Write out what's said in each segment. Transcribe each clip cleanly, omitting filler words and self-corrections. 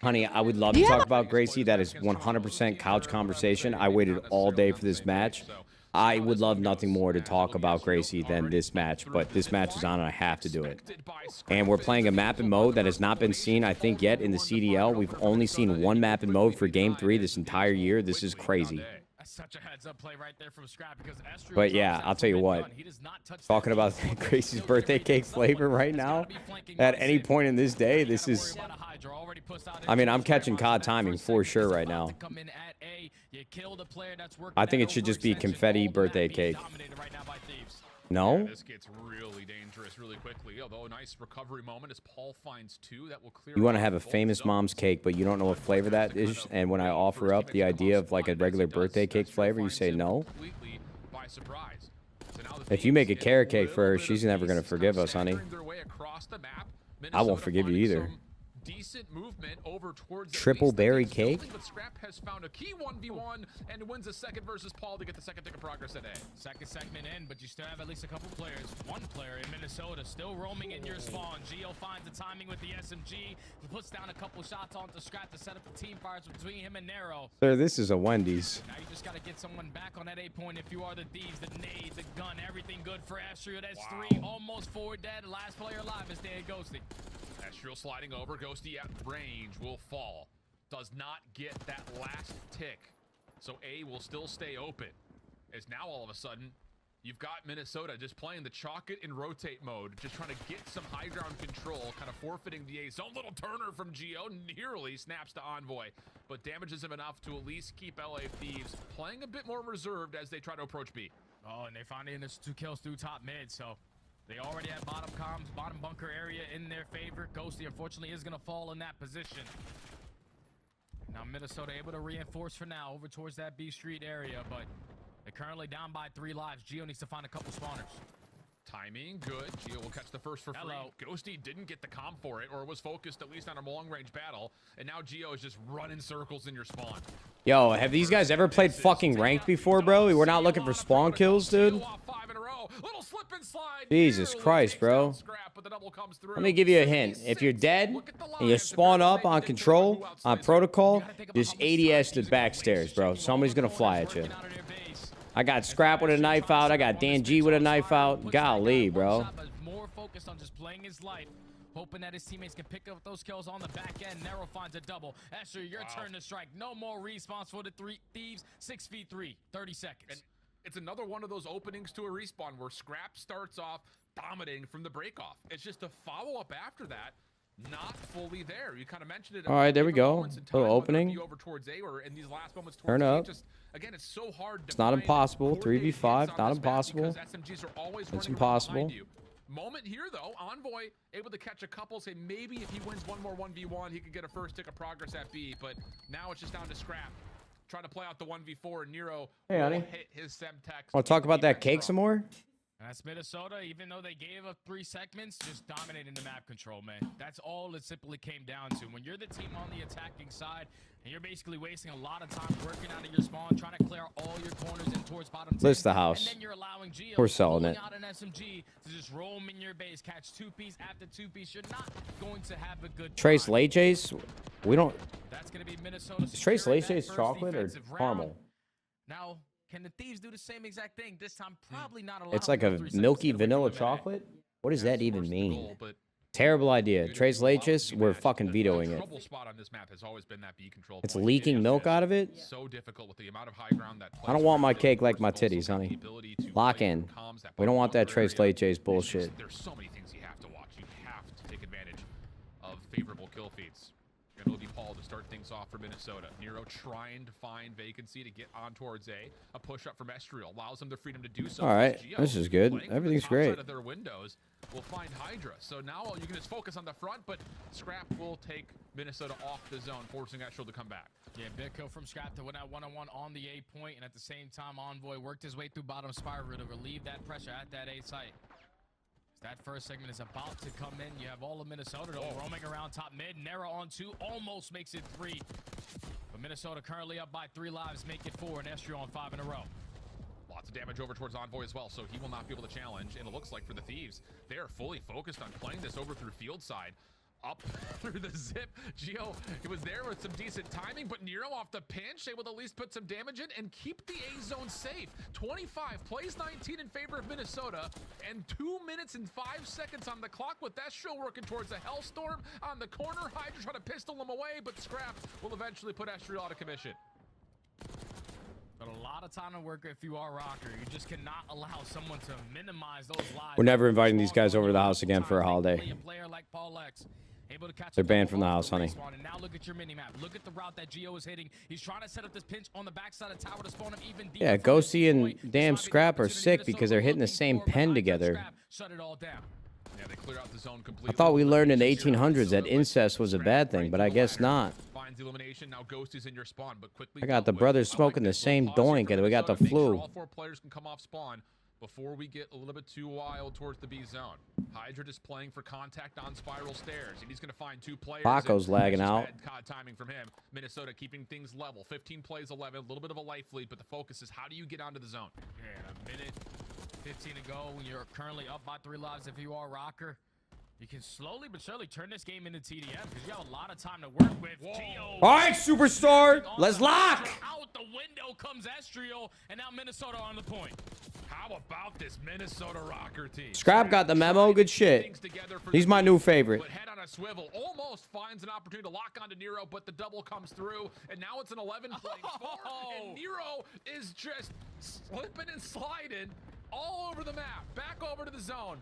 Honey, I would love to talk about Gracie. That is 100% couch conversation. I waited all day for this match. I would love nothing more to talk about Gracie than this match, but this match is on and I have to do it. And we're playing a map and mode that has not been seen, I think, yet in the CDL. We've only seen one map and mode for Game 3 this entire year. This is crazy. Such a heads-up play right there from Scrap because But yeah, I'll tell you what. Talking about Gracie's birthday cake flavor right now, at any point in this day, this is... I mean, I'm catching COD timing for sure right now. I think it should just be confetti birthday cake. No? This gets really dangerous really quickly. Although a nice recovery moment as Paul finds two that will clear. You want to have a famous mom's cake, but you don't know what flavor that is. And when I offer up the idea of like a regular birthday cake flavor, you say no. If you make a carrot cake for her, she's never going to forgive us, honey. I won't forgive you either. Decent movement over towards triple berry cake. But Scrap has found a key 1v1 and wins a second versus Paul to get the second tick of progress today. Second segment in, but you still have at least a couple players. One player in Minnesota still roaming in your spawn. Gio finds the timing with the SMG. He puts down a couple shots onto Scrap to set up the team fires between him and Nero. Sir, this is a Wendy's. Now you just got to get someone back on that A point if you are the Thieves, the nade, the gun, everything good for Astrio. That's three, almost four dead. Last player alive is Dan Ghosty. Astrio sliding over. Ghosty at range will fall. Does not get that last tick. So A will still stay open. As now all of a sudden, you've got Minnesota just playing the chalk it and rotate mode. Just trying to get some high ground control. Kind of forfeiting the A zone. Little Turner from Geo nearly snaps to Envoy. But damages him enough to at least keep LA Thieves playing a bit more reserved as they try to approach B. Oh, and they finally in this 2 kills through top mid, so... They already have bottom comms, bottom bunker area in their favor. Ghosty, unfortunately, is going to fall in that position. Now, Minnesota able to reinforce for now over towards that B Street area, but they're currently down by 3 lives. Gio needs to find a couple spawners. Timing, good. Gio will catch the first for free. Ghosty didn't get the comp for it, or was focused at least on a long-range battle, and now Gio is just running circles in your spawn. Yo, have these guys ever played fucking ranked before, bro? We're not looking for spawn kills, dude. Jesus Christ, bro. Let me give you a hint. If you're dead and you spawn up on control, on protocol, just ADS to backstairs, bro. Somebody's going to fly at you. I got Scrap with a knife out. I got Dan G with a knife out. Golly, bro. More focused on just playing his life, hoping that his teammates can pick up those kills on the back end. Nero finds a double. Esther, your turn to strike. No more respawns for the Thieves. 6v3, 30 seconds. And it's another one of those openings to a respawn where Scrap starts off dominating from the breakoff. It's just a follow-up after that. Not fully there. You kind of mentioned it. All right, there we go. Little opening. Over towards A or in these last moments towards Turn up. Just, again, it's so hard. It's not impossible. 3v5, not impossible. It's impossible. Moment here, though. Envoy able to catch a couple. Say maybe if he wins one more 1v1, he could get a first tick of progress at B. But now it's just down to Scrap. Trying to play out the 1v4, and Nero hey, honey. hit his Semtex. Want to talk about that cake some more? That's Minnesota, even though they gave up 3 segments, just dominating the map control, man. That's all it simply came down to. When you're the team on the attacking side, and you're basically wasting a lot of time working out of your spawn, trying to clear all your corners in towards bottom. List the house. And then you're allowing Gio We're selling it. out an SMG to just roam in your base, catch 2-piece after 2-piece. You're not going to have a good Trace Leches? We don't... That's going to be Minnesota. Is Trace Leches chocolate or caramel? Now... Can the Thieves do the same exact thing? This time, probably not allowed. It's like a milky vanilla chocolate? What does that even mean? Terrible idea. Trace Leches, we're fucking vetoing it. It's leaking milk out of it? I don't want my cake like my titties, honey. Lock in. We don't want that Trace Leches bullshit. There's so many things you have to watch. You have to take advantage of favorable kill feeds. It'll be Paul to start things off for Minnesota. Nero trying to find vacancy to get on towards A. A push up from Estriel allows them the freedom to do so. All right, this is good. Everything's great. Of their windows will find Hydra. So now you can just focus on the front, but Scrap will take Minnesota off the zone, forcing Estriel to come back. Yeah, big kill from Scrap to win that one-on-one on the A point, and at the same time, Envoy worked his way through bottom spiral to relieve that pressure at that A site. That first segment is about to come in. You have all of Minnesota roaming around top mid. Nero on 2, almost makes it 3. But Minnesota currently up by 3 lives, make it 4, and Estrio on 5 in a row. Lots of damage over towards Envoy as well, so he will not be able to challenge. And it looks like for the Thieves, they are fully focused on playing this over through field side. up through the zip. Gio, he was there with some decent timing, but Nero off the pinch, able to at least put some damage in and keep the A zone safe. 25 plays 19 in favor of Minnesota, and 2 minutes and 5 seconds on the clock with Estrio working towards a Hellstorm on the corner. Hydra trying to pistol him away, but Scrap will eventually put Estrio out of commission. But a lot of time to work if you are Rocker. You just cannot allow someone to minimize those lives. We're never inviting these guys over to the house again for a holiday. A player like Paul X, able to catch They're banned from the house, honey. And now look at your mini map. Look at the route that Gio is hitting. He's trying to set up this pinch on the backside of tower to spawn him even deeper. Yeah, Ghosty and damn Scrap are sick because they're hitting the same pen together. Shut it all down. Yeah, they cleared out the zone completely. I thought we learned in the 1800s that incest was a bad thing, but I guess not. Finds elimination. Now Ghosty's in your spawn, but quickly I got the brothers smoking the same doink, and we got the flu. All 4 players can come off spawn before we get a little bit too wild towards the B zone. Hydra just playing for contact on spiral stairs, and he's going to find 2 players. Paco's lagging out. Bad timing from him. Minnesota keeping things level. 15 plays 11, a little bit of a life lead, but the focus is how do you get onto the zone? Yeah, a minute 15 to go when you're currently up by 3 lives. If you are Rocker, you can slowly but surely turn this game into TDM because you have a lot of time to work with. Gio. All right, superstar, let's lock. Out the window comes Estrio, and now Minnesota on the point. How about this Minnesota Rocker team? Scrap got the memo. Good shit. He's my new favorite. But head on a swivel, almost finds an opportunity to lock onto Nero, but the double comes through, and now it's an 11 playing 4, and Nero is just slipping and sliding all over the map, back over to the zone.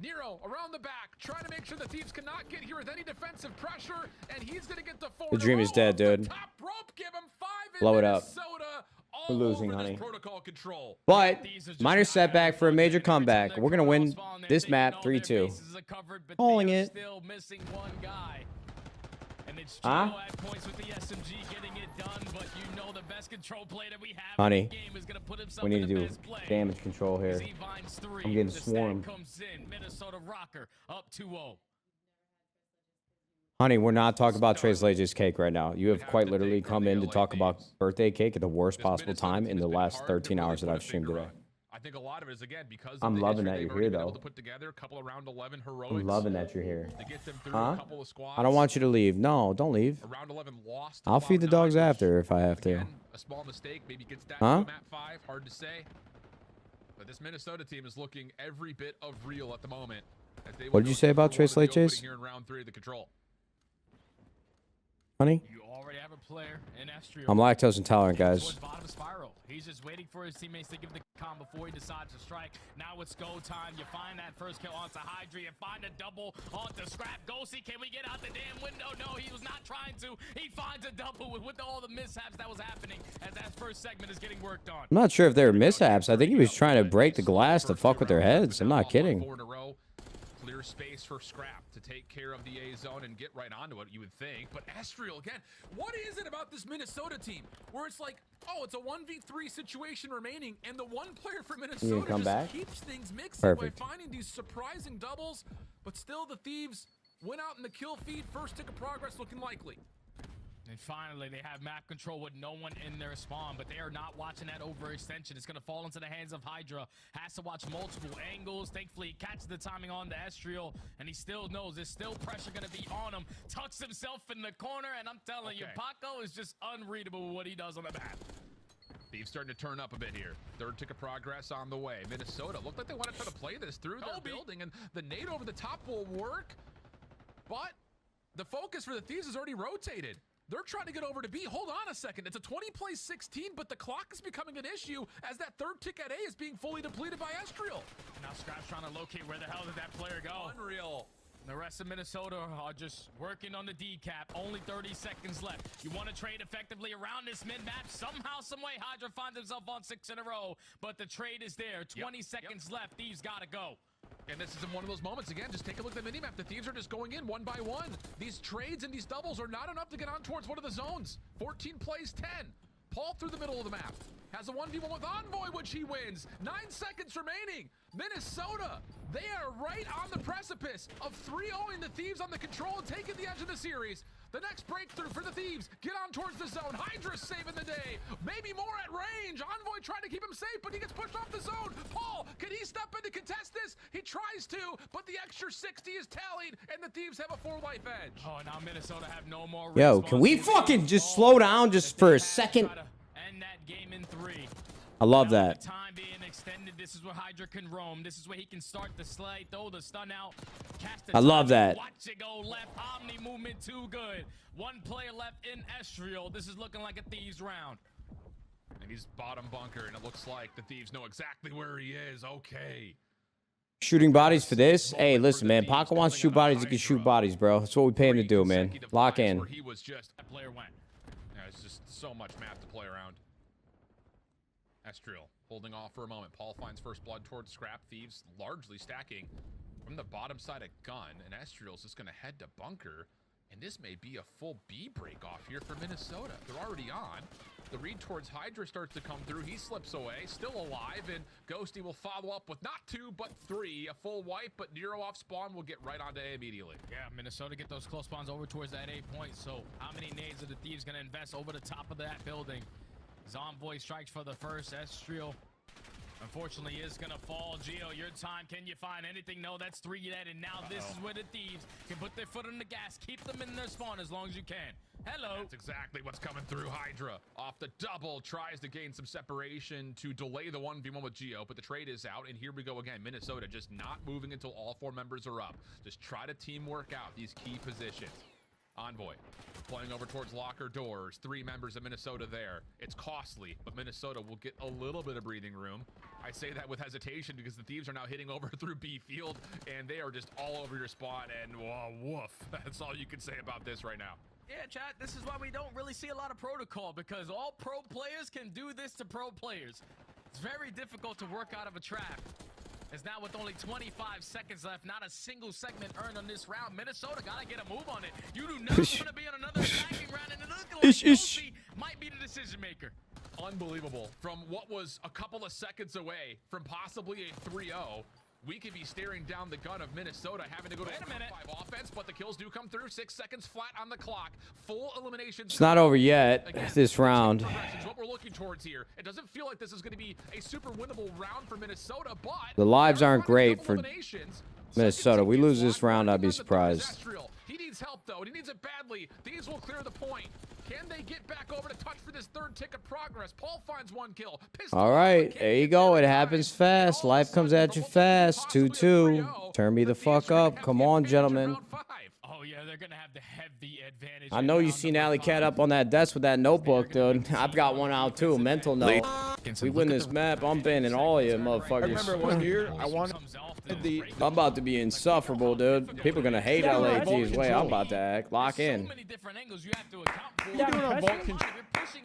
Nero around the back, trying to make sure the Thieves cannot get here with any defensive pressure, and he's going to get the 4. The dream is dead, dude. Top rope, give him 5 in Blow it up. Minnesota. We're losing, honey. Protocol control. But minor setback for a major comeback. We're gonna win this map 3-2. Calling it. Still missing 1 guy. And it's Huh? at points with the SMG getting it done, but you know the best control play that we have Honey, in the game is gonna put himself we need to in the do best play. damage control here. I'm getting The stack swarmed. comes in. Minnesota Rocker up 2-0. Honey, we're not talking about Trace Lage's cake right now. You have quite literally come in to talk about birthday cake at the worst possible time in the last 13 hours that I've streamed today. I think a lot of it is again because I'm loving that they've you're already here, been able though. to put together a couple of round 11 heroics. I'm loving that you're here. To get them through Huh? a couple of squads. I don't want you to leave. No, don't leave. Around 11 lost. I'll feed the dogs after if I have to. Again, a small mistake maybe gets that Huh? to map 5. Hard to say. But this Minnesota team is looking every bit of real at the moment. As they What did you say about Trace Lage's? Here in round 3 of the control. Honey? You already have a player in Estrio. I'm lactose intolerant, guys. Towards bottom spiral. He's just waiting for his teammates to give the calm before he decides to strike. Now it's go time. You find that first kill onto Hydra. You find a double onto Scrap. Ghosty, can we get out the damn window? No, he was not trying to. He finds a double with all the mishaps that was happening as that first segment is getting worked on. I'm not sure if they were mishaps. I think he was trying to break the glass to fuck with their heads. I'm not kidding. 4 in a row. Clear space for Scrap to take care of the A zone and get right onto it, you would think. But Estrio, again, what is it about this Minnesota team where it's like, oh, it's a 1v3 situation remaining, and the one player for Minnesota come just back? keeps things mixing Perfect. by finding these surprising doubles, but still the Thieves went out in the kill feed. First tick of progress looking likely. And finally, they have map control with no one in their spawn, but they are not watching that overextension. It's going to fall into the hands of Hydra. Has to watch multiple angles. Thankfully, he catches the timing on the Estrio, and he still knows there's still pressure going to be on him. Tucks himself in the corner, and I'm telling you, Paco is just unreadable with what he does on the map. Thieves starting to turn up a bit here. 3rd tick of progress on the way. Minnesota looked like they wanted to try to play this through their building, and the nade over the top will work, but the focus for the Thieves is already rotated. They're trying to get over to B. Hold on a second. It's a 20 plays 16, but the clock is becoming an issue as that 3rd tick at A is being fully depleted by Estrio. Now Scrap's trying to locate where the hell did that player go. Unreal. The rest of Minnesota are just working on the decap. Only 30 seconds left. You want to trade effectively around this mid-map. Somehow, someway, Hydra finds himself on 6 in a row, but the trade is there. 20 seconds left. Thieves got to go. And this is in one of those moments, again, just take a look at the minimap. The Thieves are just going in one by one. These trades and these doubles are not enough to get on towards one of the zones. 14 plays 10. Paul through the middle of the map. Has a 1v1 with Envoy, which he wins. 9 seconds remaining. Minnesota, they are right on the precipice of 3-0ing the Thieves on the control and taking the edge of the series. The next breakthrough for the Thieves. Get on towards the zone. Hydra saving the day. Maybe more at range. Envoy trying to keep him safe, but he gets pushed off the zone. Paul, can he step in to contest this? He tries to, but the extra 60 is tallied, and the Thieves have a 4-life edge. Oh, now Minnesota have no more. Yo, can we fucking just slow down just for a second? End that game in 3. I love that. Time being extended. This is where Hydra can roam. This is where he can start the slay, throw the stun out, cast the I love that. Watch it go left. Omni movement too good. 1 player left in Estriel. This is looking like a Thieves round. And he's bottom bunker, and it looks like the Thieves know exactly where he is. Okay. Shooting bodies for this? Hey, listen, man. Paco wants to shoot bodies. He can shoot bodies, bro. That's what we pay him to do, man. Lock in. He was just That player went. Yeah, it's just so much map to play around. Estriel holding off for a moment. Paul finds first blood towards Scrap. Thieves largely stacking from the bottom side of gun, and Estriel's just going to head to bunker. And this may be a full B break off here for Minnesota. They're already on. The read towards Hydra starts to come through. He slips away, still alive, and Ghosty will follow up with not 2, but 3. A full wipe, but Nero off spawn will get right onto A immediately. Yeah, Minnesota get those close spawns over towards that A point. So how many nades are the Thieves going to invest over the top of that building? Zomboy strikes for the first. Estriel, unfortunately, is going to fall. Geo, your time. Can you find anything? No, that's 3 dead. And now this is where the Thieves can put their foot on the gas. Keep them in their spawn as long as you can. Hello. That's exactly what's coming through. Hydra off the double tries to gain some separation to delay the 1v1 with Geo, but the trade is out, and here we go again. Minnesota just not moving until all 4 members are up. Just try to teamwork out these key positions. Envoy playing over towards locker doors. 3 members of Minnesota there. It's costly, but Minnesota will get a little bit of breathing room. I say that with hesitation because the Thieves are now hitting over through B field, and they are just all over your spot, and woof. That's all you can say about this right now. Yeah, chat, this is why we don't really see a lot of protocol, because all pro players can do this to pro players. It's very difficult to work out of a trap. As now with only 25 seconds left, not a single segment earned on this round. Minnesota gotta get a move on it. You do not want to be on another attacking round, and it looks like Chelsea might be the decision maker. Unbelievable. From what was a couple of seconds away from possibly a 3-0, we could be staring down the gun of Minnesota, having to go to a 5 offense, but the kills do come through. 6 seconds flat on the clock. Full elimination. It's not over yet. Again, this round. What we're looking towards here. It doesn't feel like this is going to be a super winnable round for Minnesota, but The lives aren't great for Minnesota. We lose this round, I'd be surprised. He needs help, though, and he needs it badly. These will clear the point. Can they get back over to touch for this 3rd tick of progress? Paul finds 1 kill. All right, there you go. It happens fast. Life comes at you fast. 2-2. Turn me the fuck up. Come on, gentlemen. Oh, yeah, they're going to have the heavy advantage. I know you seen Alley Cat up on that desk with that notebook, dude. I've got one out, too. Mental note. We win this map, I'm banning all you motherfuckers. I remember 1 year, I wanted the... I'm about to be insufferable, dude. People are gonna hate LAG's way. I'm about to act. Lock in. So many different angles you have to account for. You're doing a vault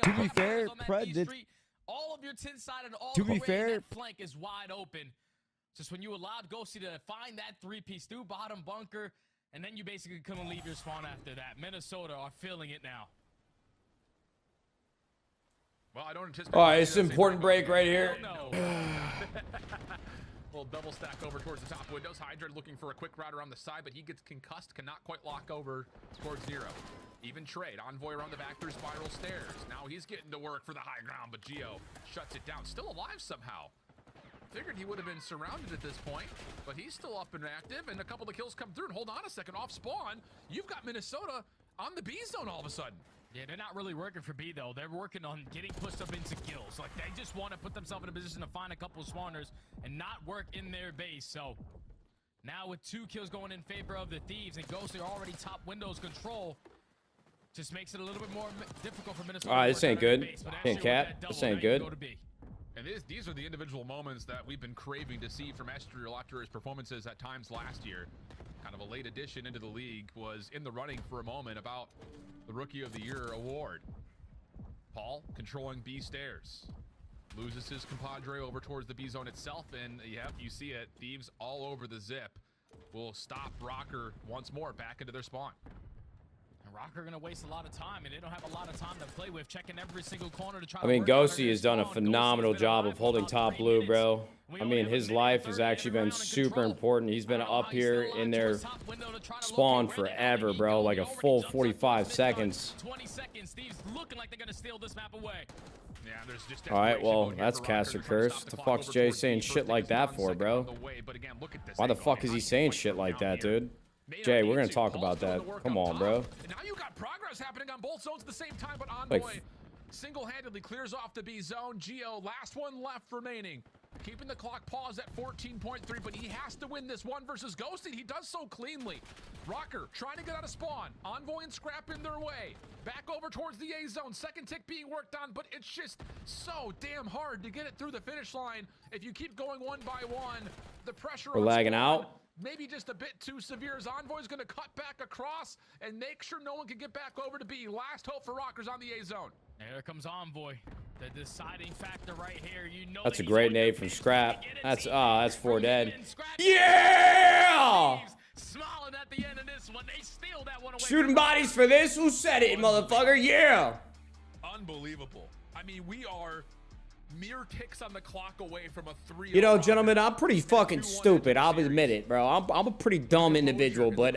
To be fair, all of your 10-side and all to be fair, that flank is wide open. Just when you allowed Ghosty to find that 3-piece through bottom bunker, and then you basically couldn't leave your spawn after that. Minnesota are feeling it now. Well, I don't anticipate. All right, it's an important break right here. Little double stack over towards the top windows. Hydra looking for a quick route around the side, but he gets concussed, cannot quite lock over towards Nero. Even trade. Envoy around the back through spiral stairs. Now he's getting to work for the high ground, but Geo shuts it down. Still alive somehow. Figured he would have been surrounded at this point, but he's still up and active, and a couple of kills come through. And hold on a second, off spawn, you've got Minnesota on the B zone all of a sudden. Yeah, they're not really working for B, though. They're working on getting pushed up into kills. Like, they just want to put themselves in a position to find a couple of spawners and not work in their base. So, now with 2 kills going in favor of the Thieves and Ghost are already top windows control, just makes it a little bit more difficult for Minnesota. All right, this ain't good. Ain't cap. This ain't good. And these are the individual moments that we've been craving to see from Estriel after his performances at times last year. Kind of a late addition into the league, was in the running for a moment about the Rookie of the Year award. Paul controlling B stairs. Loses his compadre over towards the B zone itself, and yep, you see it. Thieves all over the zip. Will stop Rocker once more back into their spawn. Rocker going to waste a lot of time, and they don't have a lot of time to play with, checking every single corner to try I mean, to work out Ghosty has done a phenomenal job of holding top blue, bro. I mean, his life has actually been super important. He's been up here in their spawn forever, bro, like a full 45 seconds. 20 seconds. Thieves looking like they're going to steal this map away. Yeah, there's just All right, well, desperation that's mode here for Caster Rocker, trying to Curse. stop The clock fuck's over Jay towards saying the shit first like that 1 for, second bro? on the way, but again, look at this Why the angle. fuck is he Not saying quite shit like down that, here. dude? Mayor Jay, we're gonna Nancy talk about Paul's doing that. the work Come up on, bro. top. And now you got progress happening on both zones at the same time, but Like, Envoy single-handedly clears off the B zone. Geo, last one left remaining. Keeping the clock paused at 14.3, but he has to win this one versus Ghosty. He does so cleanly. Rocker trying to get out of spawn. Envoy and Scrap in their way. Back over towards the A zone. Second tick being worked on, but it's just so damn hard to get it through the finish line. If you keep going one by one, the pressure We're on lagging spawn out. maybe just a bit too severe as Envoy's going to cut back across and make sure no one can get back over to B. Last hope for Rockers on the A zone. And here comes Envoy, the deciding factor right here. You know That's a that great he's on your nade from pitch. Scrap. Get it, That's see? that's 4 dead. Scrap Yeah! Thieves smiling at the end of this one. They steal that one away. Shooting bodies for this? Who said it, motherfucker? Yeah! Unbelievable. I mean, we are mere ticks on the clock away from a 3. You know, gentlemen, I'm pretty fucking stupid. I'll admit it, bro. I'm a pretty dumb individual, but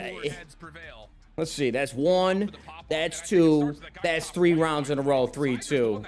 let's see. That's 1. That's 2. That's 3 rounds in a row. 3-2.